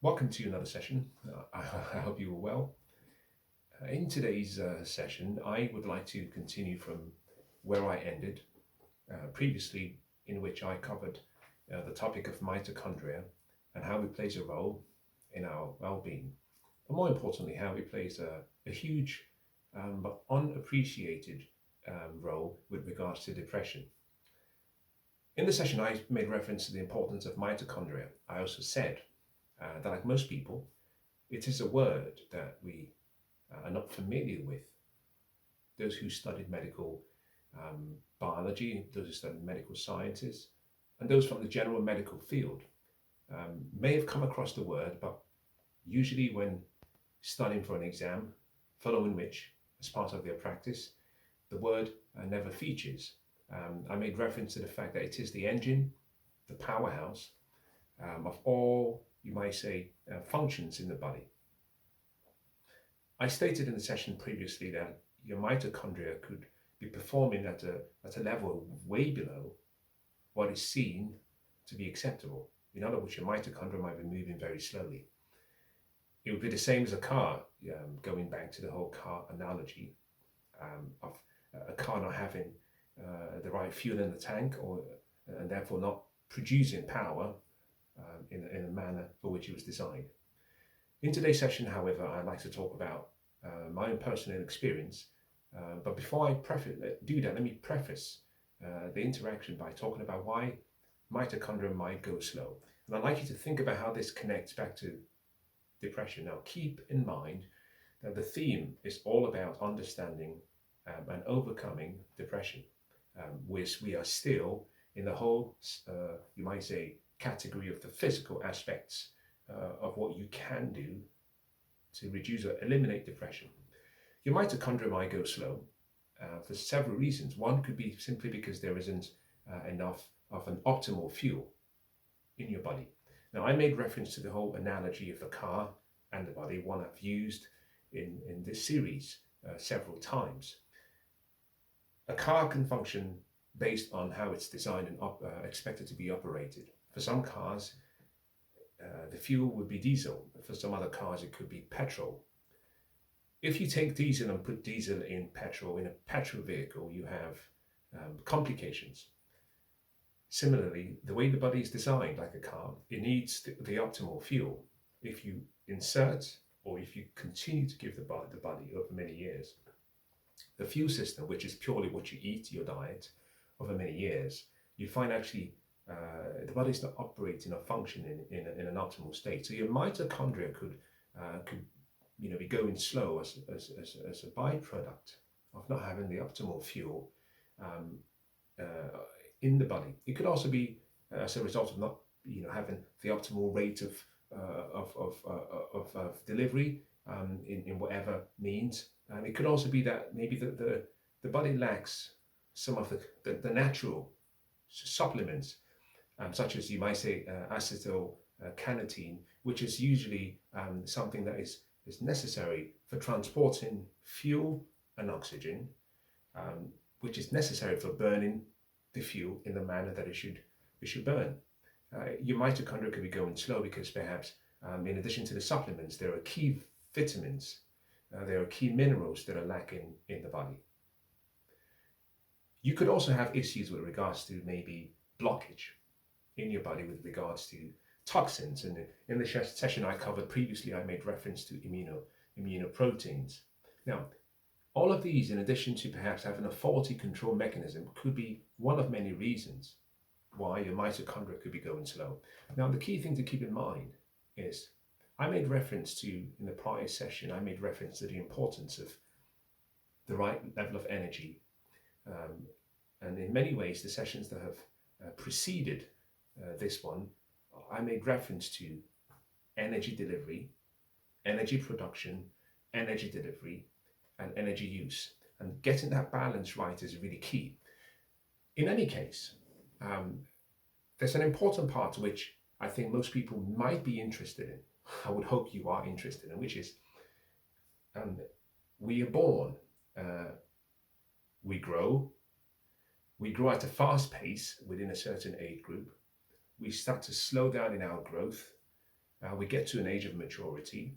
Welcome to another session. I hope you are well. In today's session, I would like to continue from where I ended previously, in which I covered the topic of mitochondria and how it plays a role in our well-being, and more importantly, how it plays a huge but unappreciated role with regards to depression. In the session, I made reference to the importance of mitochondria. I also said that, like most people, it is a word that we are not familiar with. Those who studied medical biology, those who studied medical sciences, and those from the general medical field may have come across the word, but usually when studying for an exam, following which, as part of their practice, the word never features. I made reference to the fact that it is the engine, the powerhouse of all, you might say, functions in the body. I stated in the session previously that your mitochondria could be performing at a level way below what is seen to be acceptable. In other words, your mitochondria might be moving very slowly. It would be the same as a car, going back to the whole car analogy of a car not having the right fuel in the tank, and therefore not producing power in a manner for which it was designed. In today's session, however, I'd like to talk about my own personal experience. But before I do that, let me preface the interaction by talking about why mitochondria might go slow. And I'd like you to think about how this connects back to depression. Now, keep in mind that the theme is all about understanding and overcoming depression. We are still in the whole, you might say, category of the physical aspects of what you can do to reduce or eliminate depression. Your mitochondria might go slow for several reasons. One could be simply because there isn't enough of an optimal fuel in your body. Now, I made reference to the whole analogy of the car and the body, one I've used in this series several times. A car can function based on how it's designed and expected to be operated. For some cars, the fuel would be diesel. For some other cars, it could be petrol. If you take diesel and put diesel in a petrol vehicle, you have complications. Similarly, the way the body is designed, like a car, it needs the optimal fuel. If you insert or if you continue to give the body over many years, the fuel system, which is purely what you eat, your diet, over many years, you find actually the body's not operating or functioning in an optimal state. So your mitochondria could be going slow as a byproduct of not having the optimal fuel in the body. It could also be as a result of not having the optimal rate of delivery in whatever means. It could also be that maybe the body lacks some of the natural supplements, such as, you might say, acetylcarnitine, which is usually something that is necessary for transporting fuel and oxygen, which is necessary for burning the fuel in the manner that it should burn. Your mitochondria could be going slow because perhaps, in addition to the supplements, there are key vitamins, there are key minerals that are lacking in the body. You could also have issues with regards to maybe blockage in your body with regards to toxins. And in the session I covered previously, I made reference to immunoproteins. Now, all of these, in addition to perhaps having a faulty control mechanism, could be one of many reasons why your mitochondria could be going slow. Now, the key thing to keep in mind is, I made reference to, in the prior session, I made reference to the importance of the right level of energy. And in many ways, the sessions that have preceded this one, I made reference to energy delivery, energy production, energy delivery, and energy use. And getting that balance right is really key. In any case, there's an important part which I think most people might be interested in. I would hope you are interested in, which is we are born, we grow at a fast pace within a certain age group. We start to slow down in our growth. We get to an age of maturity,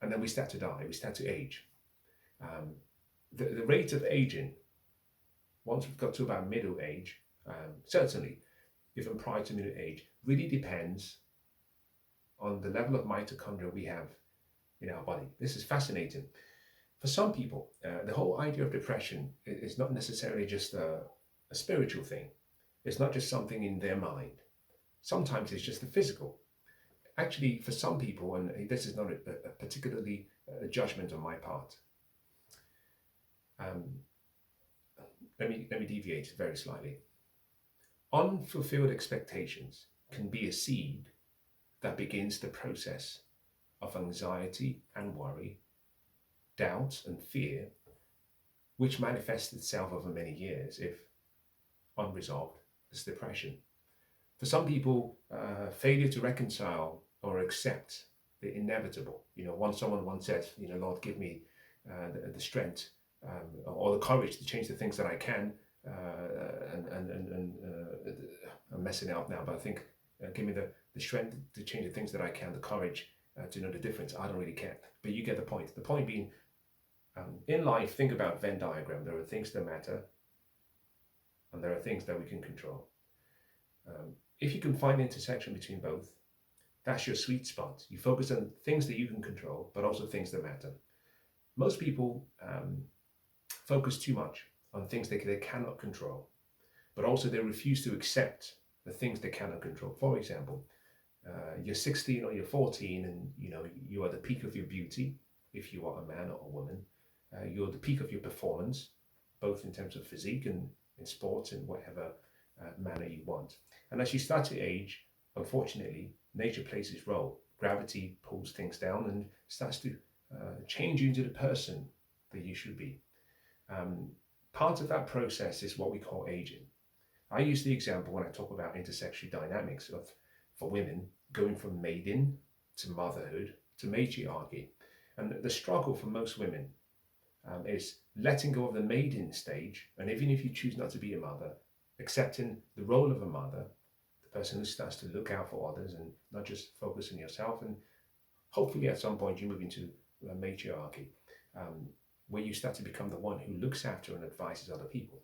and then we start to die, we start to age. The rate of aging, once we've got to about middle age, certainly even prior to middle age, really depends on the level of mitochondria we have in our body. This is fascinating. For some people, the whole idea of depression is not necessarily just a spiritual thing. It's not just something in their mind. Sometimes it's just the physical. Actually, for some people, and this is not a particularly a judgment on my part, let me deviate very slightly. Unfulfilled expectations can be a seed that begins the process of anxiety and worry, doubt and fear, which manifests itself over many years if unresolved as depression. For some people, failure to reconcile or accept the inevitable. Someone once said, Lord, give me the strength or the courage to change the things that I can. I'm messing it up now, but I think give me the strength to change the things that I can, the courage to know the difference. I don't really care, but you get the point. The point being, in life, think about Venn diagram. There are things that matter, and there are things that we can control. If you can find the intersection between both, that's your sweet spot. You focus on things that you can control, but also things that matter. Most people focus too much on things they cannot control, but also they refuse to accept the things they cannot control. For example, you're 16 or you're 14 and you are the peak of your beauty, if you are a man or a woman. You're the peak of your performance, both in terms of physique and in sports in whatever manner you want. And as you start to age, unfortunately, nature plays its role. Gravity pulls things down and starts to change you into the person that you should be. Part of that process is what we call aging. I use the example when I talk about intersexual dynamics of, for women, going from maiden to motherhood to matriarchy. And the struggle for most women is letting go of the maiden stage, and even if you choose not to be a mother, accepting the role of a mother, the person who starts to look out for others and not just focus on yourself, and hopefully at some point you move into a matriarchy, where you start to become the one who looks after and advises other people.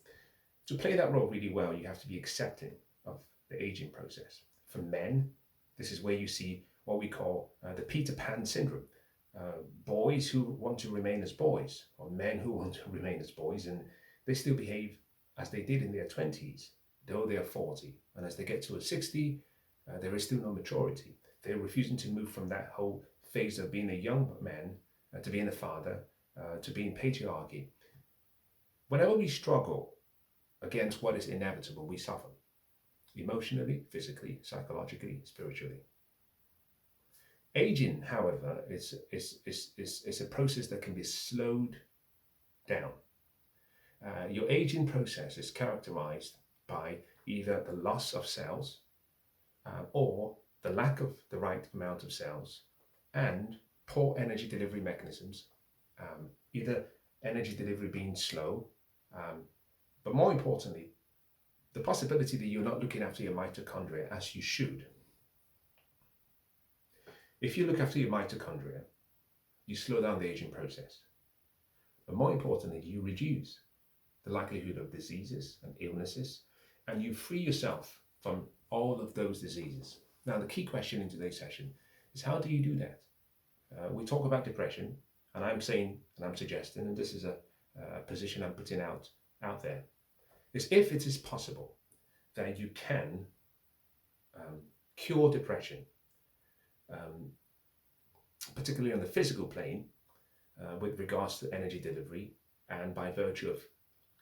To play that role really well, you have to be accepting of the aging process. For men, this is where you see what we call the Peter Pan syndrome. Boys who want to remain as boys, or men who want to remain as boys, and they still behave as they did in their 20s, though they are 40. And as they get to a 60, there is still no maturity. They're refusing to move from that whole phase of being a young man to being a father, to being patriarchy. Whenever we struggle against what is inevitable, we suffer. Emotionally, physically, psychologically, spiritually. Aging, however, is a process that can be slowed down. Your aging process is characterized by either the loss of cells or the lack of the right amount of cells and poor energy delivery mechanisms, either energy delivery being slow, but more importantly, the possibility that you're not looking after your mitochondria as you should. If you look after your mitochondria, you slow down the aging process. But more importantly, you reduce the likelihood of diseases and illnesses, and you free yourself from all of those diseases. Now, the key question in today's session is, how do you do that? We talk about depression, and I'm saying, and I'm suggesting, and this is a position I'm putting out there, is if it is possible that you can cure depression, particularly on the physical plane, with regards to energy delivery, and by virtue of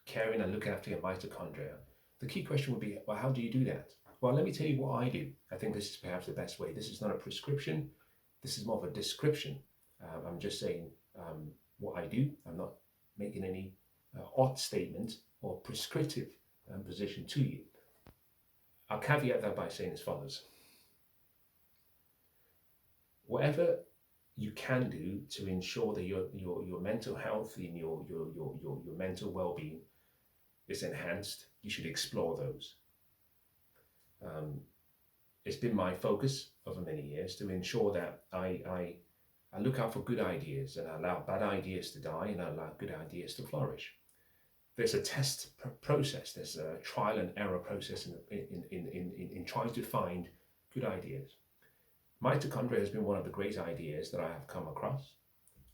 caring and looking after your mitochondria, the key question would be, well, how do you do that? Well, let me tell you what I do. I think this is perhaps the best way. This is not a prescription. This is more of a description. I'm just saying what I do. I'm not making any odd statement or prescriptive position to you. I'll caveat that by saying as follows. Whatever you can do to ensure that your mental health and your mental well-being is enhanced, you should explore those. it's been my focus over many years to ensure that I look out for good ideas and I allow bad ideas to die and I allow good ideas to flourish. There's a test process, there's a trial and error process in trying to find good ideas. Mitochondria has been one of the great ideas that I have come across,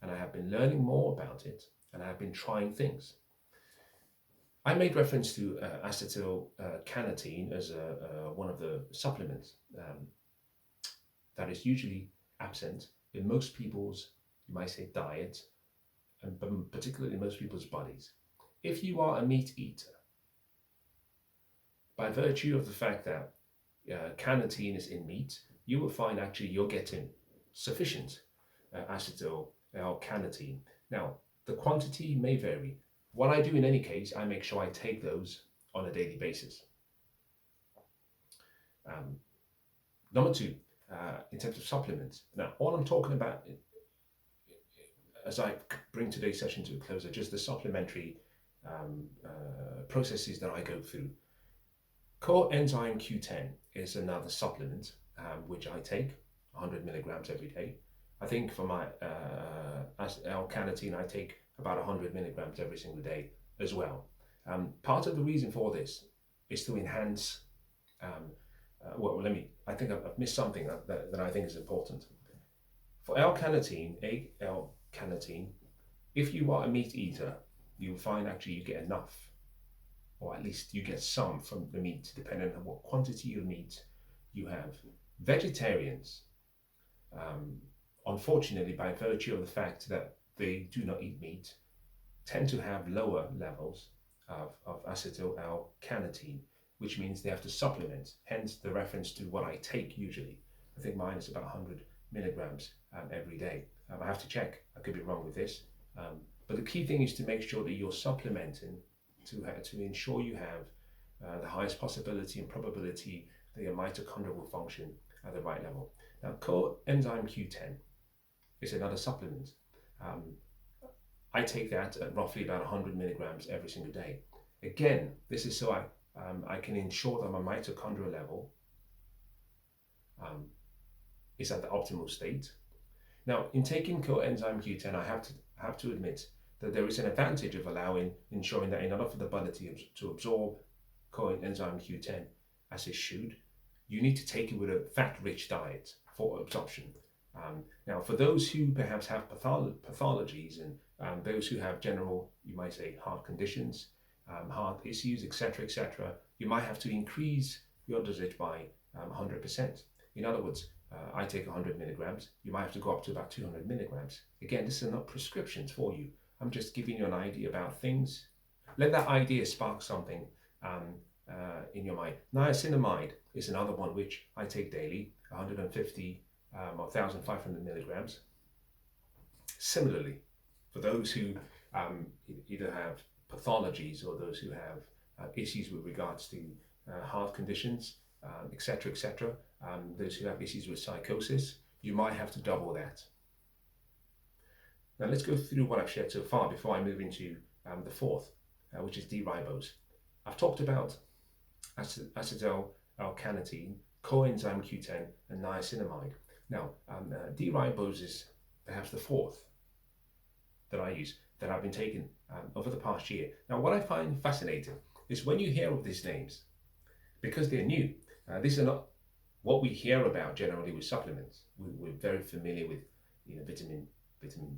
and I have been learning more about it, and I have been trying things. I made reference to acetylcarnitine as one of the supplements that is usually absent in most people's, you might say, diet, and particularly in most people's bodies. If you are a meat eater, by virtue of the fact that carnitine is in meat, you will find actually you're getting sufficient acetylcarnitine. Now, the quantity may vary. What I do in any case, I make sure I take those on a daily basis. Number two, in terms of supplements. Now, all I'm talking about as I bring today's session to a close are just the supplementary processes that I go through. Coenzyme Q10 is another supplement which I take 100 milligrams every day. I think for my L-carnitine, I take about 100 milligrams every single day as well. Part of the reason for this is to enhance, I think I've missed something that I think is important. For L-carnitine, if you are a meat eater, you'll find actually you get enough, or at least you get some from the meat, depending on what quantity of meat you have. Vegetarians, unfortunately, by virtue of the fact that they do not eat meat, tend to have lower levels of acetyl-L-carnitine, which means they have to supplement, hence the reference to what I take usually. I think mine is about 100 milligrams every day. I have to check, I could be wrong with this. But the key thing is to make sure that you're supplementing to ensure you have the highest possibility and probability that your mitochondria will function at the right level. Now, coenzyme Q10 is another supplement. I take that at roughly about 100 milligrams every single day. Again, this is so I can ensure that my mitochondrial level is at the optimal state. Now, in taking coenzyme Q10, I have to admit that there is an advantage of ensuring that in order for the body to absorb coenzyme Q10 as it should, you need to take it with a fat-rich diet for absorption. Now, for those who perhaps have pathologies and those who have general, you might say, heart conditions, heart issues, etc., you might have to increase your dosage by 100%. In other words, I take 100 milligrams, you might have to go up to about 200 milligrams. Again, this is not prescriptions for you. I'm just giving you an idea about things. Let that idea spark something in your mind. Niacinamide is another one which I take daily, 150 or 1,500 milligrams. Similarly, for those who either have pathologies or those who have issues with regards to heart conditions, etc., those who have issues with psychosis, you might have to double that. Now let's go through what I've shared so far before I move into the fourth, which is D-ribose. I've talked about acetyl-L-carnitine, coenzyme Q10, and niacinamide. Now, D-ribose is perhaps the fourth that I use, that I've been taking over the past year. Now, what I find fascinating is when you hear of these names, because they're new, these are not what we hear about generally with supplements. We're very familiar with vitamin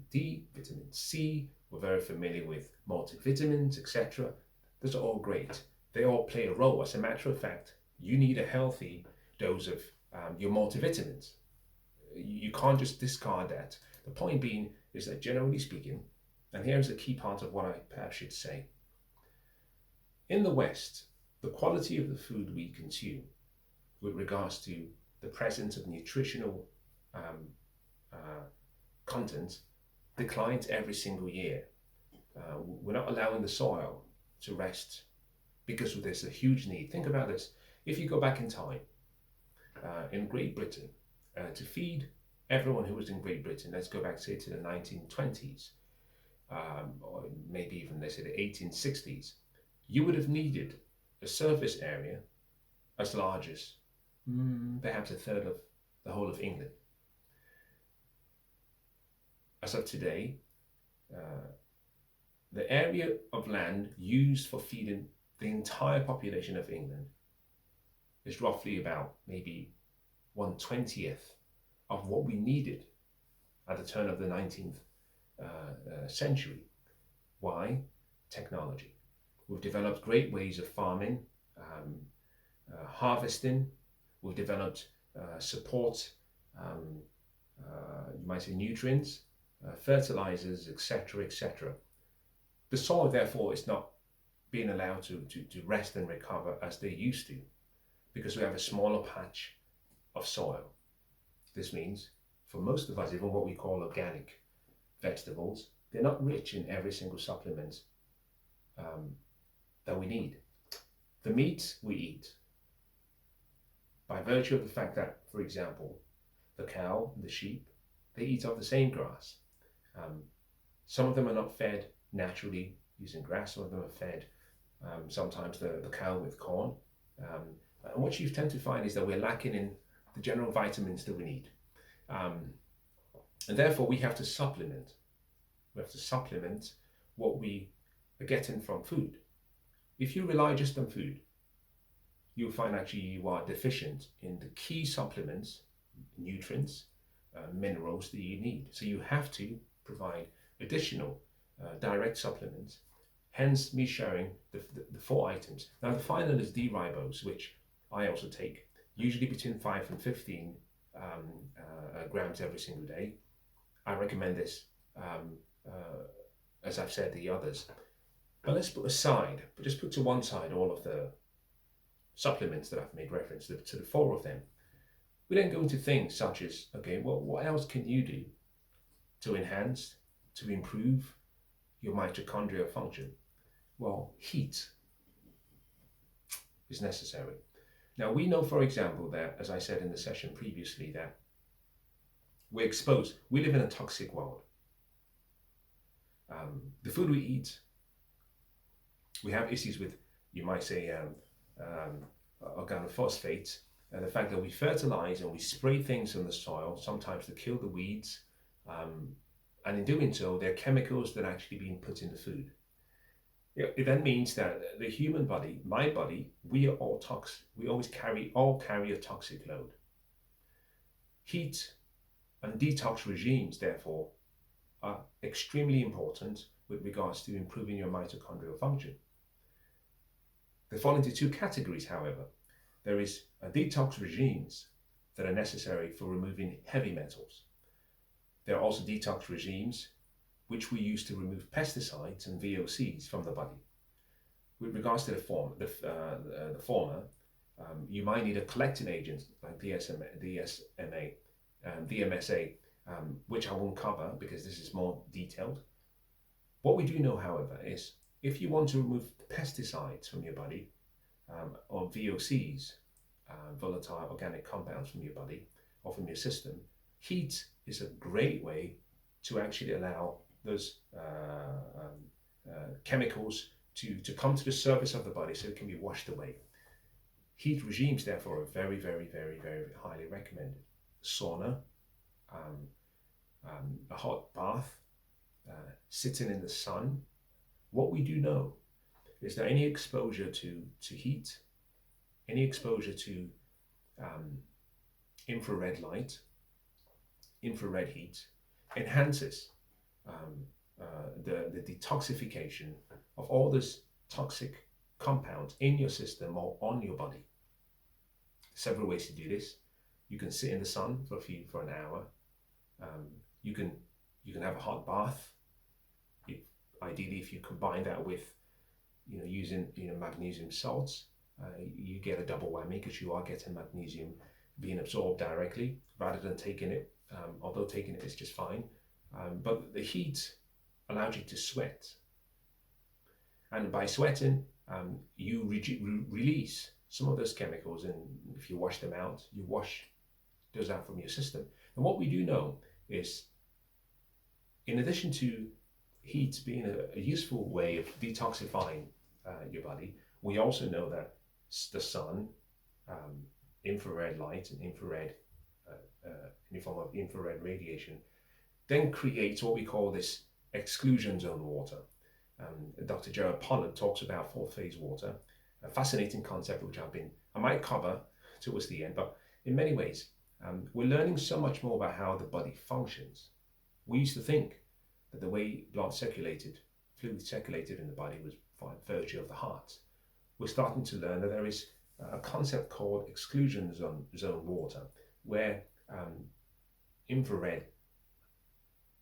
D, vitamin C, we're very familiar with multivitamins, etc. Those are all great. They all play a role. As a matter of fact, you need a healthy dose of your multivitamins. You can't just discard that. The point being is that generally speaking, and here's the key part of what I perhaps should say. In the West, the quality of the food we consume with regards to the presence of nutritional content declines every single year. We're not allowing the soil to rest because there's a huge need. Think about this. If you go back in time, in Great Britain, to feed everyone who was in Great Britain, let's go back, say, to the 1920s, or maybe even, let's say, the 1860s, you would have needed a surface area as large as perhaps a third of the whole of England. As of today, the area of land used for feeding the entire population of England is roughly about maybe 1/20th of what we needed at the turn of the 19th century. Why? Technology. We've developed great ways of farming, harvesting. We've developed support, you might say nutrients, fertilizers, etc., etc. The soil, therefore, is not being allowed to rest and recover as they used to, because we have a smaller patch of soil. This means, for most of us, even what we call organic vegetables, they're not rich in every single supplement that we need. The meat we eat, by virtue of the fact that, for example, the cow and the sheep, they eat off the same grass. Some of them are not fed naturally using grass, some of them are fed sometimes the cow with corn. And what you tend to find is that we're lacking in the general vitamins that we need. And therefore we have to supplement. We have to supplement what we are getting from food. If you rely just on food, you'll find actually you are deficient in the key supplements, nutrients, minerals that you need. So you have to provide additional direct supplements, hence me sharing the 4 items. Now the final is D-ribose, which I also take, usually between 5 and 15 grams every single day. I recommend this, as I've said, the others. But let's just put to one side all of the supplements that I've made reference to the 4 of them. We then go into things such as, okay, well, what else can you do to enhance, to improve your mitochondrial function? Well, heat is necessary. Now, we know, for example, that, as I said in the session previously, that we're exposed. We live in a toxic world. The food we eat, we have issues with, you might say, organophosphates, and the fact that we fertilize and we spray things in the soil, sometimes to kill the weeds, and in doing so, there are chemicals that are actually being put in the food. It then means that the human body, my body, we are all toxic. We always carry a toxic load. Heat and detox regimes, therefore, are extremely important with regards to improving your mitochondrial function. They fall into 2 categories, however. There is detox regimes that are necessary for removing heavy metals. There are also detox regimes which we use to remove pesticides and VOCs from the body. With regards to the former, you might need a collecting agent like DMSA, which I won't cover because this is more detailed. What we do know, however, is if you want to remove pesticides from your body, or VOCs, volatile organic compounds from your body or from your system, heat is a great way to actually allow those chemicals to come to the surface of the body so it can be washed away. Heat regimes, therefore, are very, very, very, very highly recommended. Sauna, a hot bath, sitting in the sun. What we do know is that any exposure to heat, any exposure to infrared light, infrared heat, enhances the detoxification of all those toxic compounds in your system or on your body. Several ways to do this. You can sit in the sun for an hour. You can have a hot bath. Ideally, if you combine that with using magnesium salts, you get a double whammy because you are getting magnesium being absorbed directly rather than taking it. Although taking it is just fine, but the heat allows you to sweat, and by sweating, you release some of those chemicals, and if you wash them out, you wash those out from your system. And what we do know is, in addition to heat being a useful way of detoxifying your body, we also know that the sun infrared light and infrared, any form of infrared radiation, then creates what we call this exclusion zone water. Dr. Gerard Pollard talks about fourth phase water, a fascinating concept which I might cover towards the end, but in many ways, we're learning so much more about how the body functions. We used to think that the way blood circulated, fluid circulated in the body was by virtue of the heart. We're starting to learn that there is a concept called exclusion zone water, where infrared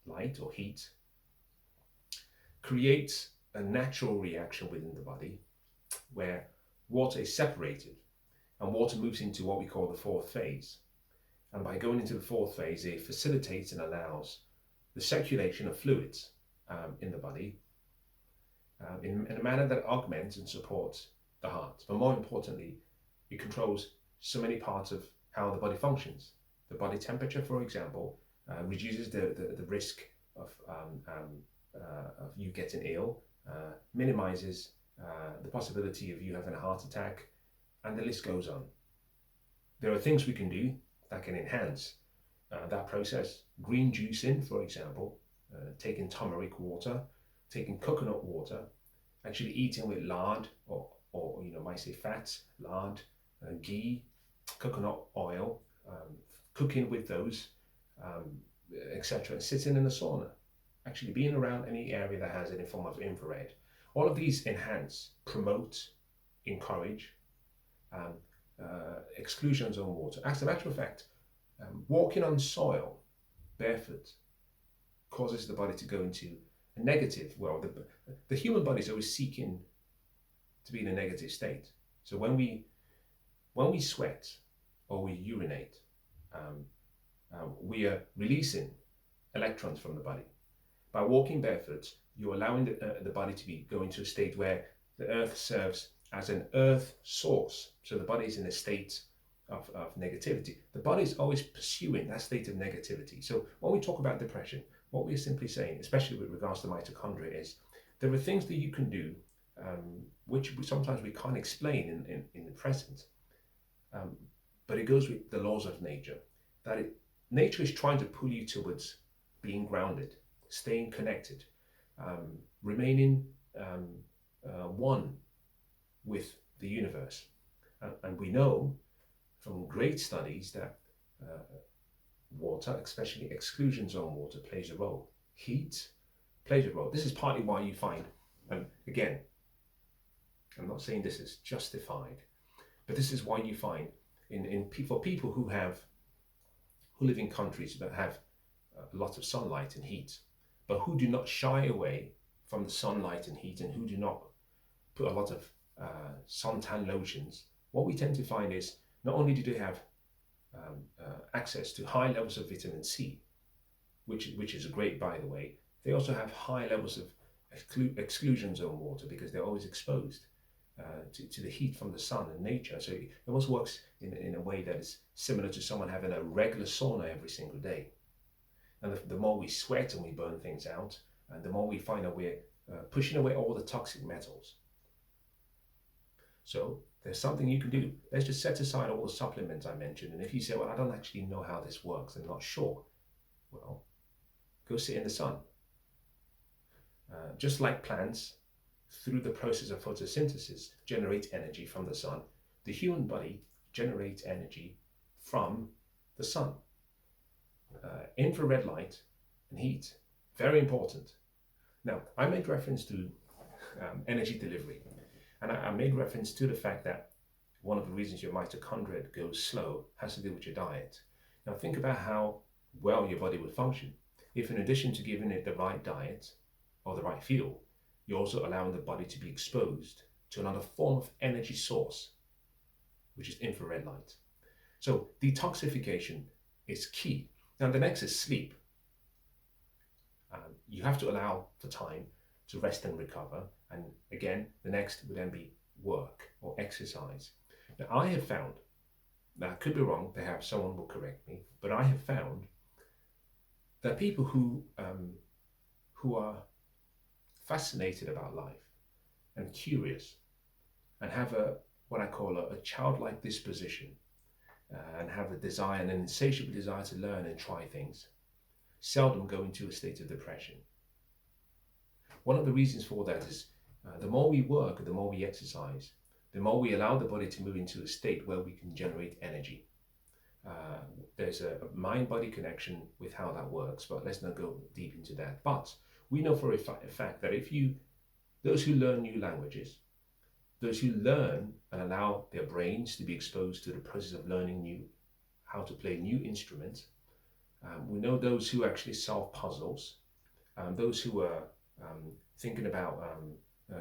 light or heat creates a natural reaction within the body where water is separated and water moves into what we call the fourth phase. And by going into the fourth phase, it facilitates and allows the circulation of fluids in the body in a manner that augments and supports the heart. But more importantly, it controls so many parts of how the body functions. The body temperature, for example, reduces the risk of you getting ill, minimizes the possibility of you having a heart attack, and the list goes on. There are things we can do that can enhance that process. Green juicing, for example, taking turmeric water, taking coconut water, actually eating with lard or might say fats, lard, ghee, coconut oil, cooking with those, etc. Sitting in the sauna, actually being around any area that has any form of infrared. All of these enhance, promote, encourage exclusion zone water. As a matter of fact, walking on soil barefoot causes the body to go into a negative, the human body is always seeking to be in a negative state. So when we sweat or we urinate, we are releasing electrons from the body. By walking barefoot, you're allowing the body to be going to a state where the earth serves as an earth source. So the body is in a state of negativity. The body is always pursuing that state of negativity. So when we talk about depression, what we're simply saying, especially with regards to mitochondria, is there are things that you can do which sometimes we can't explain in the present. But it goes with the laws of nature. Nature is trying to pull you towards being grounded, staying connected, remaining one with the universe. And we know from great studies that water, especially exclusion zone water, plays a role. Heat plays a role. This is partly why you find, and again, I'm not saying this is justified, but this is why you find for people who live in countries that have a lot of sunlight and heat, but who do not shy away from the sunlight and heat, and who do not put a lot of suntan lotions, what we tend to find is not only do they have access to high levels of vitamin C, which is great, by the way, they also have high levels of exclusion zone water because they're always exposed to the heat from the sun and nature. So it almost works in a way that is similar to someone having a regular sauna every single day. And the more we sweat and we burn things out, and the more we find that we're pushing away all the toxic metals. So there's something you can do. Let's just set aside all the supplements I mentioned. And if you say, well, I don't actually know how this works, I'm not sure. Well, go sit in the sun. Just like plants, through the process of photosynthesis, generate energy from the sun, the human body generates energy from the sun. Infrared light and heat, very important. Now, I made reference to energy delivery, and I made reference to the fact that one of the reasons your mitochondria goes slow has to do with your diet. Now, think about how well your body would function if, in addition to giving it the right diet or the right fuel, you're also allowing the body to be exposed to another form of energy source, which is infrared light. So detoxification is key. Now, the next is sleep. You have to allow for time to rest and recover. And again, the next would then be work or exercise. Now, I have found, now I could be wrong, perhaps someone will correct me, but I have found that people who are fascinated about life and curious and have what I call a childlike disposition, and have a desire, an insatiable desire to learn and try things, seldom go into a state of depression. One of the reasons for that is the more we work, the more we exercise, the more we allow the body to move into a state where we can generate energy. There's a mind-body connection with how that works, but let's not go deep into that. But we know for a fact that those who learn new languages, those who learn and allow their brains to be exposed to the process of learning how to play new instruments, we know those who actually solve puzzles, those who are thinking about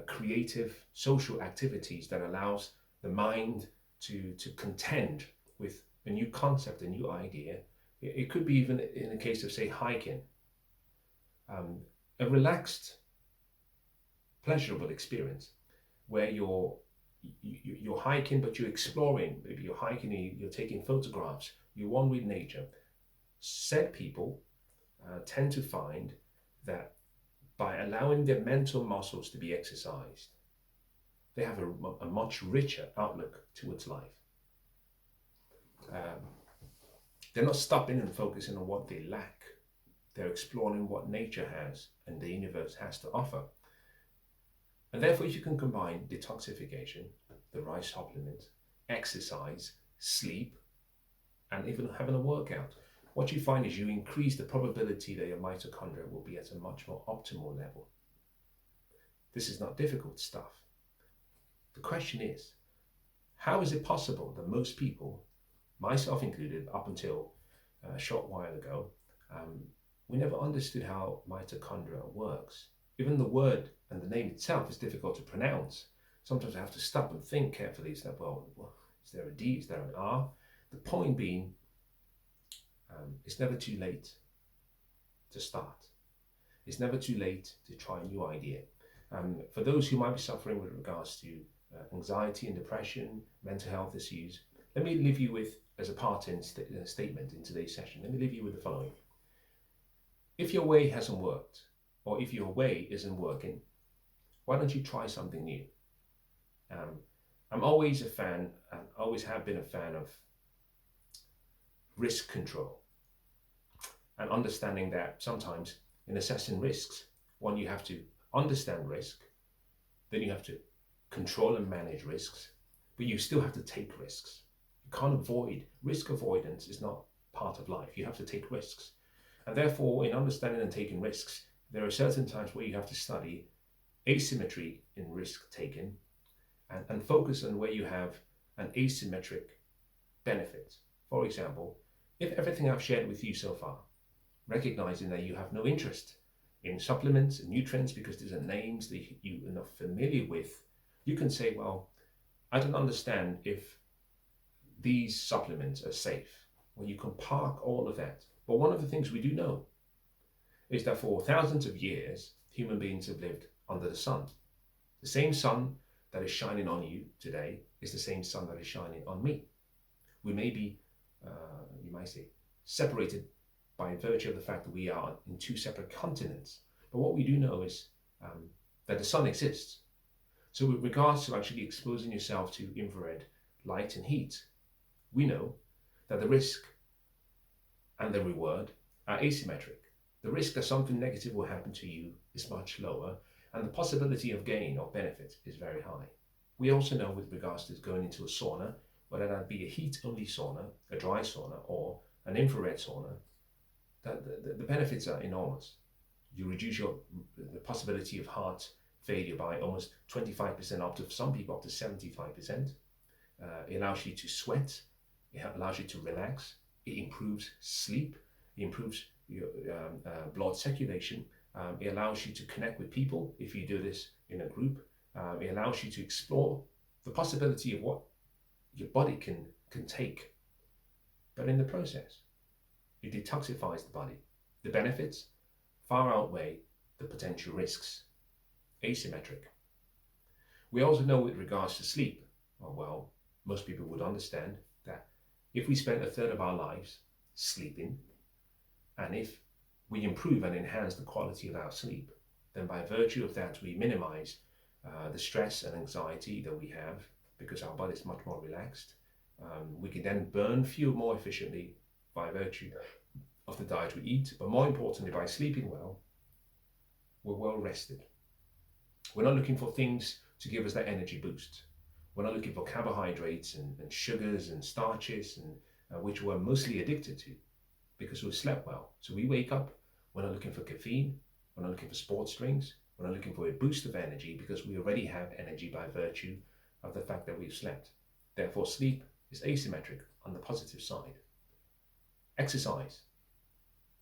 creative social activities that allows the mind to contend with a new concept, a new idea. It could be even in the case of, say, hiking. A relaxed, pleasurable experience where you're hiking, but you're exploring. Maybe you're hiking, you're taking photographs, you're one with nature. Said people tend to find that by allowing their mental muscles to be exercised, they have a much richer outlook towards life. They're not stopping and focusing on what they lack. They're exploring what nature has and the universe has to offer. And therefore, if you can combine detoxification, the right supplements, exercise, sleep, and even having a workout, what you find is you increase the probability that your mitochondria will be at a much more optimal level. This is not difficult stuff. The question is, how is it possible that most people, myself included, up until a short while ago, we never understood how mitochondria works. Even the word and the name itself is difficult to pronounce. Sometimes I have to stop and think carefully. It's like, well, is there a D? Is there an R? The point being, it's never too late to start. It's never too late to try a new idea. For those who might be suffering with regards to anxiety and depression, mental health issues, let me leave you with, as a parting statement in today's session, let me leave you with the following. If your way hasn't worked, or if your way isn't working, why don't you try something new? I'm always a fan, and always have been a fan of risk control and understanding that sometimes in assessing risks, one, you have to understand risk, then you have to control and manage risks, but you still have to take risks. You can't avoid, risk avoidance is not part of life. You have to take risks. And therefore, in understanding and taking risks, there are certain times where you have to study asymmetry in risk taking and focus on where you have an asymmetric benefit. For example, if everything I've shared with you so far, recognizing that you have no interest in supplements and nutrients because these are names that you are not familiar with, you can say, well, I don't understand if these supplements are safe. Well, you can park all of that. But one of the things we do know is that for thousands of years, human beings have lived under the sun. The same sun that is shining on you today is the same sun that is shining on me. We may be, you might say, separated by virtue of the fact that we are in two separate continents. But what we do know is that the sun exists. So with regards to actually exposing yourself to infrared light and heat, we know that the risk and the reward are asymmetric. The risk that something negative will happen to you is much lower, and the possibility of gain or benefit is very high. We also know with regards to going into a sauna, whether that be a heat-only sauna, a dry sauna, or an infrared sauna, that the benefits are enormous. You reduce the possibility of heart failure by almost 25%, up to some people up to 75%. It allows you to sweat. It allows you to relax. It improves sleep. It improves your blood circulation. It allows you to connect with people if you do this in a group. It allows you to explore the possibility of what your body can take. But in the process, it detoxifies the body. The benefits far outweigh the potential risks. Asymmetric. We also know with regards to sleep, well, most people would understand that if we spend a third of our lives sleeping, and if we improve and enhance the quality of our sleep, then by virtue of that we minimize the stress and anxiety that we have because our body is much more relaxed. We can then burn fuel more efficiently by virtue of the diet we eat, but more importantly, by sleeping well, we're well rested. We're not looking for things to give us that energy boost. We're not looking for carbohydrates and sugars and starches, and which we're mostly addicted to because we've slept well. So we wake up, we're not looking for caffeine, we're not looking for sports drinks, we're not looking for a boost of energy because we already have energy by virtue of the fact that we've slept. Therefore, sleep is asymmetric on the positive side. Exercise,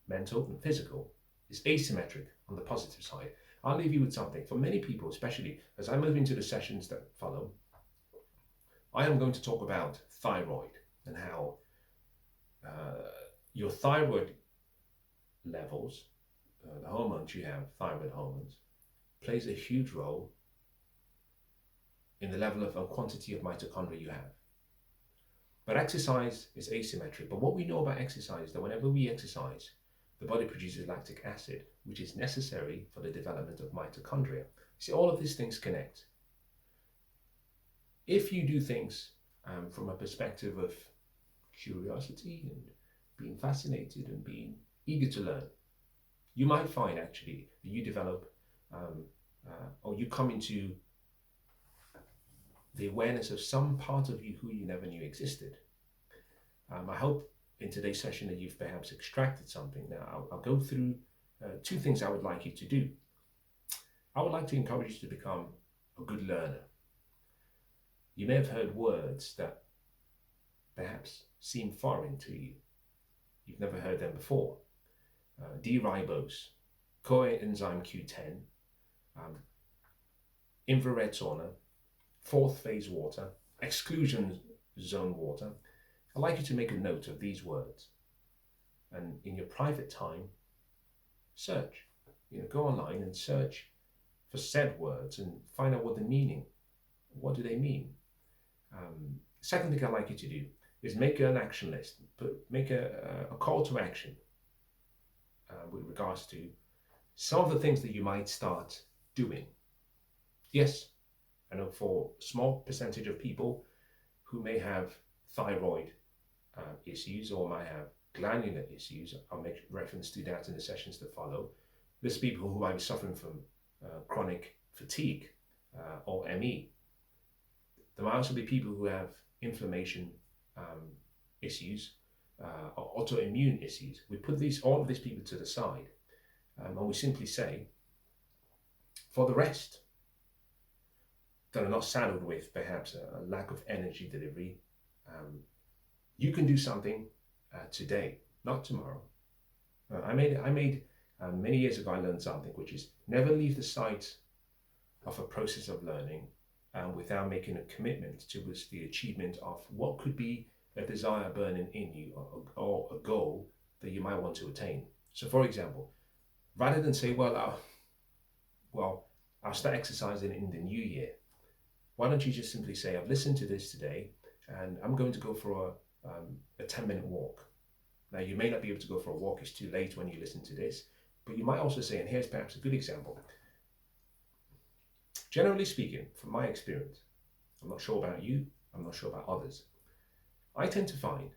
mental and physical, is asymmetric on the positive side. I'll leave you with something. For many people, especially as I move into the sessions that follow, I am going to talk about thyroid and how your thyroid levels, the hormones you have, thyroid hormones, plays a huge role in the level of quantity of mitochondria you have. But exercise is asymmetric. But what we know about exercise is that whenever we exercise, the body produces lactic acid, which is necessary for the development of mitochondria. See, all of these things connect. If you do things from a perspective of curiosity and being fascinated and being eager to learn, you might find actually that you develop or you come into the awareness of some part of you who you never knew existed. I hope in today's session that you've perhaps extracted something. Now, I'll go through two things I would like you to do. I would like to encourage you to become a good learner. You may have heard words that perhaps seem foreign to you. You've never heard them before. D-ribose, coenzyme Q10, infrared sauna, fourth phase water, exclusion zone water. I'd like you to make a note of these words, and in your private time, search. Go online and search for said words and find out what the meaning. What do they mean? Second thing I'd like you to do is make an action list, make a call to action with regards to some of the things that you might start doing. Yes, I know for a small percentage of people who may have thyroid issues or might have glandular issues, I'll make reference to that in the sessions that follow. There's people who might be suffering from chronic fatigue or ME. There might also be people who have inflammation issues or autoimmune issues. We put all of these people to the side and we simply say, for the rest that are not saddled with perhaps a lack of energy delivery, you can do something today, not tomorrow. I made many years ago, I learned something, which is never leave the site of a process of learning without making a commitment towards the achievement of what could be a desire burning in you or a goal that you might want to attain. So for example, rather than say, I'll start exercising in the new year, why don't you just simply say, I've listened to this today and I'm going to go for a 10-minute walk. Now, you may not be able to go for a walk, it's too late when you listen to this, but you might also say, and here's perhaps a good example. Generally speaking, from my experience, I'm not sure about you, I'm not sure about others, I tend to find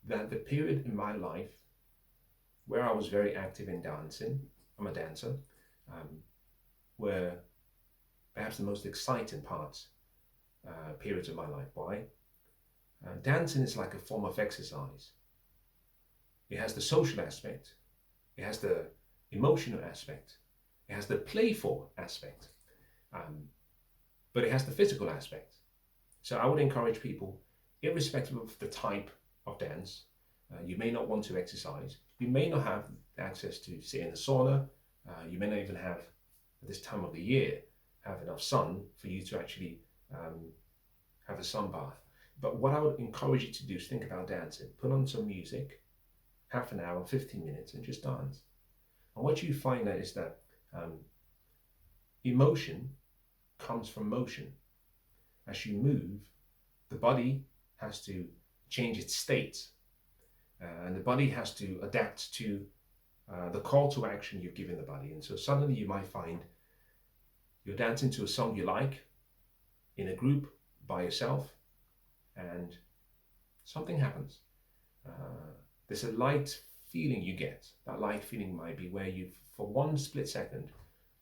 that the period in my life where I was very active in dancing, I'm a dancer, were perhaps the most exciting periods of my life. Why? Dancing is like a form of exercise. It has the social aspect, it has the emotional aspect, it has the playful aspect, but it has the physical aspect. So I would encourage people, irrespective of the type of dance, you may not want to exercise, you may not have access to sit in a sauna, you may not even have, at this time of the year, have enough sun for you to actually have a sun bath. But what I would encourage you to do is think about dancing. Put on some music, half an hour, 15 minutes, and just dance. And what you find out is that emotion comes from motion. As you move, the body has to change its state. And the body has to adapt to the call to action you've given the body. And so suddenly you might find you're dancing to a song you like, in a group, by yourself, and something happens. There's a light feeling you get. That light feeling might be where you, for one split second,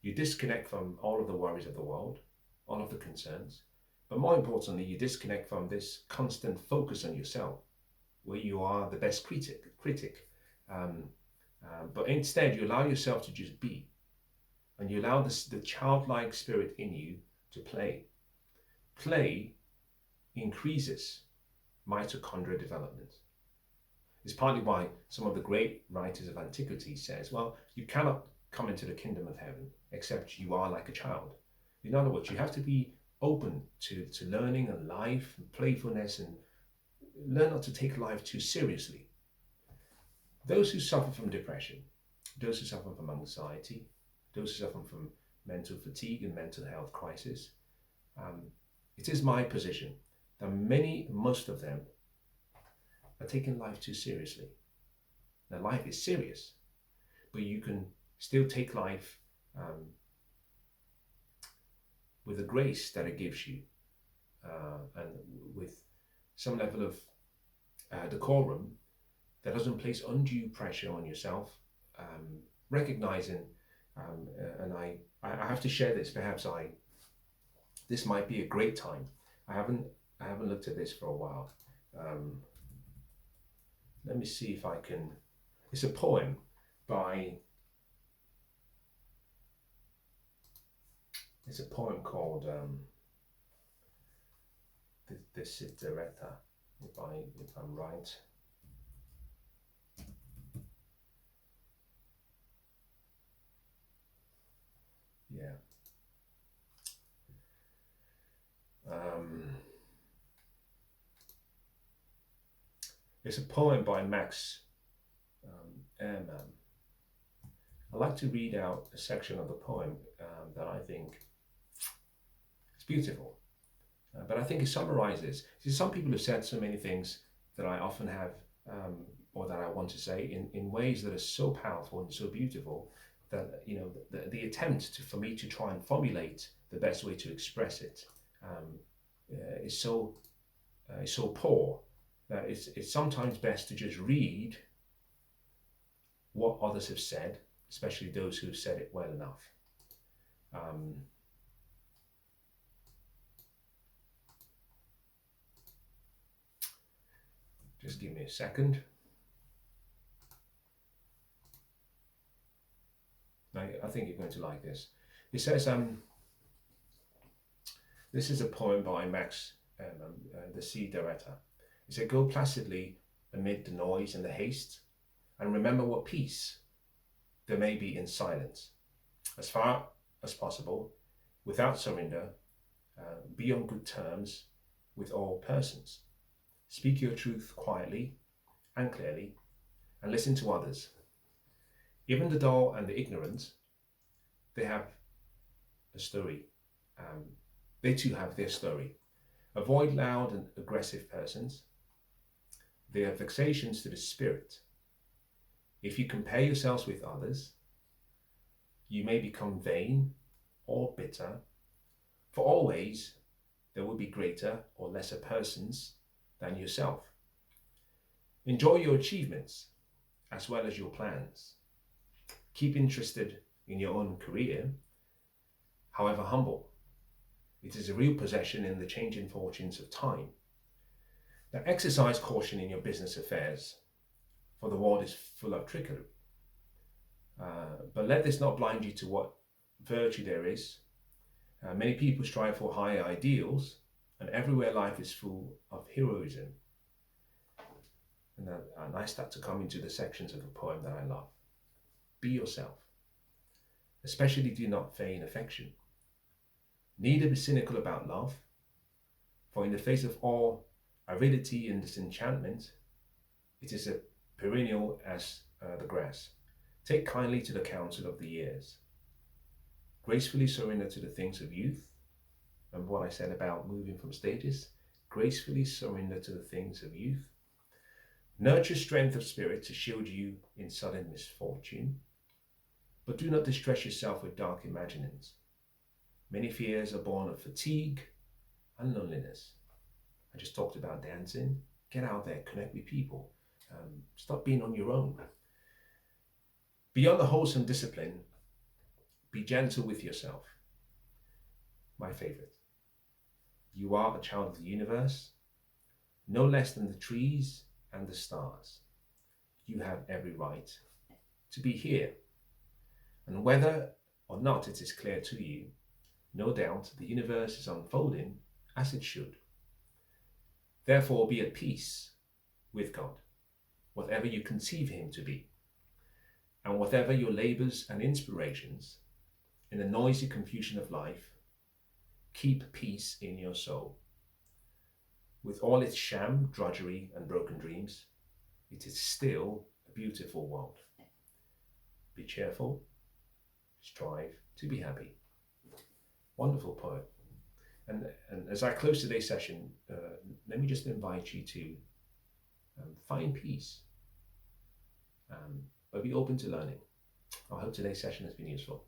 you disconnect from all of the worries of the world, all of the concerns, but more importantly, you disconnect from this constant focus on yourself, where you are the best critic. But instead, you allow yourself to just be, and you allow the childlike spirit in you to play. Play increases mitochondria development. It's partly why some of the great writers of antiquity says, well, you cannot come into the kingdom of heaven except you are like a child. In other words, you have to be open to learning and life and playfulness, and learn not to take life too seriously. Those who suffer from depression, those who suffer from anxiety, those who suffer from mental fatigue and mental health crisis, it is my position that most of them are taking life too seriously. Now, life is serious, but you can still take life with the grace that it gives you, and with some level of decorum that doesn't place undue pressure on yourself, recognizing, and I have to share this, perhaps this might be a great time. I haven't looked at this for a while. Let me see if I can. It's a poem by. It's a poem called D16, if I'm right. Yeah. It's a poem by Max Ehrmann. I'd like to read out a section of the poem that I think is beautiful, but I think it summarizes. See, some people have said so many things that I often have, or that I want to say, in ways that are so powerful and so beautiful that, you know, the attempt for me to try and formulate the best way to express it is so poor that it's sometimes best to just read what others have said, especially those who have said it well enough. Just give me a second. I think you're going to like this. It says, this is a poem by Max the Sea Director. He said, go placidly amid the noise and the haste, and remember what peace there may be in silence. As far as possible, without surrender, be on good terms with all persons. Speak your truth quietly and clearly, and listen to others. Even the dull and the ignorant, they have a story. They too have their story. Avoid loud and aggressive persons. They are vexations to the spirit. If you compare yourselves with others, you may become vain or bitter, for always there will be greater or lesser persons than yourself. Enjoy your achievements as well as your plans. Keep interested in your own career, however humble. It is a real possession in the changing fortunes of time. Now exercise caution in your business affairs, for the world is full of trickery. But let this not blind you to what virtue there is. Many people strive for higher ideals, and everywhere life is full of heroism. And I start to come into the sections of the poem that I love. Be yourself. Especially do not feign affection. Neither be cynical about love, for in the face of all aridity and disenchantment, it is a perennial as the grass. Take kindly to the counsel of the years. Gracefully surrender to the things of youth. Remember what I said about moving from stages? Gracefully surrender to the things of youth. Nurture strength of spirit to shield you in sudden misfortune. But do not distress yourself with dark imaginings. Many fears are born of fatigue and loneliness. I just talked about dancing. Get out there, connect with people. Stop being on your own. Beyond the wholesome discipline, be gentle with yourself. My favorite. You are a child of the universe, no less than the trees and the stars. You have every right to be here. And whether or not it is clear to you, no doubt the universe is unfolding as it should. Therefore, be at peace with God, whatever you conceive him to be, and whatever your labors and inspirations, in the noisy confusion of life, keep peace in your soul. With all its sham, drudgery, and broken dreams, it is still a beautiful world. Be cheerful, strive to be happy. Wonderful poet. And as I close today's session, let me just invite you to find peace, but be open to learning. I hope today's session has been useful.